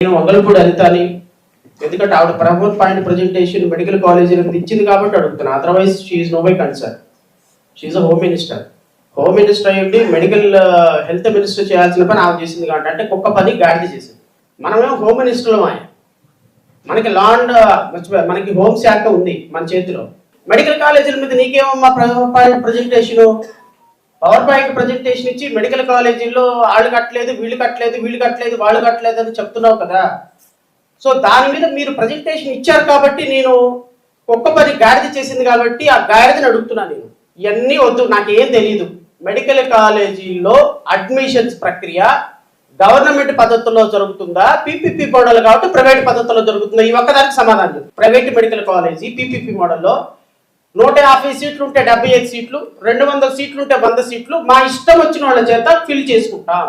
నేను వంగలపూడి అనిత అని, ఎందుకంటే ఆవిడ promote point presentation medical college ఇచ్చింది కాబట్టి అడుగుతున్నా. Otherwise she no by concern. She a home minister. Home minister అయ్యండి మెడికల్ హెల్త్ మినిస్టర్ చేయాల్సిన పని ఆమె చేసింది కాబట్టి, అంటే కుక్క పని గాడిద చేసింది. మనమేమో హోమ్ మినిస్టర్లు మనకి లాండ్ మనకి హోమ్ శాఖ ఉంది మన చేతిలో. మెడికల్ కాలేజీల మీద నీకేమమ్మా ప్రజెంటేషన్? పవర్ పాయింట్ ప్రజెంటేషన్ ఇచ్చి మెడికల్ కాలేజీల్లో వాళ్ళు కట్టలేదు, వీళ్ళు కట్టలేదు, వీళ్ళు కట్టలేదు, వాళ్ళు కట్టలేదు అని చెప్తున్నావు కదా. సో దాని మీద మీరు ప్రజెంటేషన్ ఇచ్చారు కాబట్టి, నేను ఒక్క పని గాడిద చేసింది కాబట్టి ఆ గాడిదని అడుగుతున్నాను. నేను ఇవన్నీ వద్దు, నాకేం తెలియదు. మెడికల్ కాలేజీల్లో అడ్మిషన్స్ ప్రక్రియ గవర్నమెంట్ పద్ధతుల్లో జరుగుతుందా, పీపీపీ మోడల్ కాబట్టి ప్రైవేట్ పద్ధతుల్లో జరుగుతుందా? ఈ ఒక్కదానికి సమాధానం. ప్రైవేట్ మెడికల్ కాలేజీ పీపీపీ మోడల్లో 150 సీట్లు ఉంటే 75 సీట్లు, 200 సీట్లు ఉంటే 100 సీట్లు, మా ఇష్టం వచ్చిన వాళ్ళ చేత ఫిల్ చేసుకుంటాం.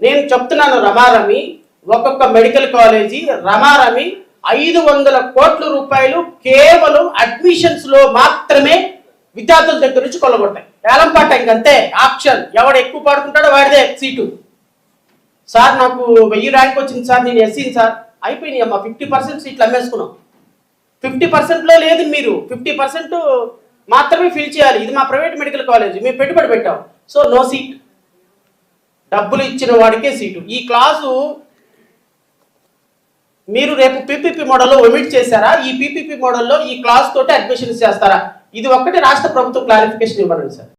నేను చెప్తున్నాను, రమారమి ఒక్కొక్క మెడికల్ కాలేజీ రమారమి 500 కోట్ల రూపాయలు కేవలం అడ్మిషన్స్ లో మాత్రమే విద్యార్థుల దగ్గర నుంచి కొల్లగొట్టాయి. వేలంపాట ఇంకంతే, ఆప్షన్. ఎవడు ఎక్కువ పడుకుంటాడో వాడిదే సీటు. సార్ నాకు 1000 ర్యాంక్ వచ్చింది సార్, నేను ఎస్సీని సార్. అయిపోయినాయి అమ్మా, 50% సీట్లు అమ్మేసుకున్నాం. 50%లో లేదు, మీరు 50% మాత్రమే ఫిల్ చేయాలి. ఇది మా ప్రైవేట్ మెడికల్ కాలేజ్, మేము పెట్టుబడి పెట్టాం. So no seat. డబ్బులు ఇచ్చిన వాడికే సీటు. ఈ క్లాసు మీరు రేపు పీపీపీ మోడల్లో ఒమిట్ చేశారా? ఈ పీపీపీ మోడల్లో ఈ క్లాస్ తోటి అడ్మిషన్స్ చేస్తారా? ఇది ఒక్కటి రాష్ట్ర ప్రభుత్వం క్లారిఫికేషన్ ఇవ్వండి సార్.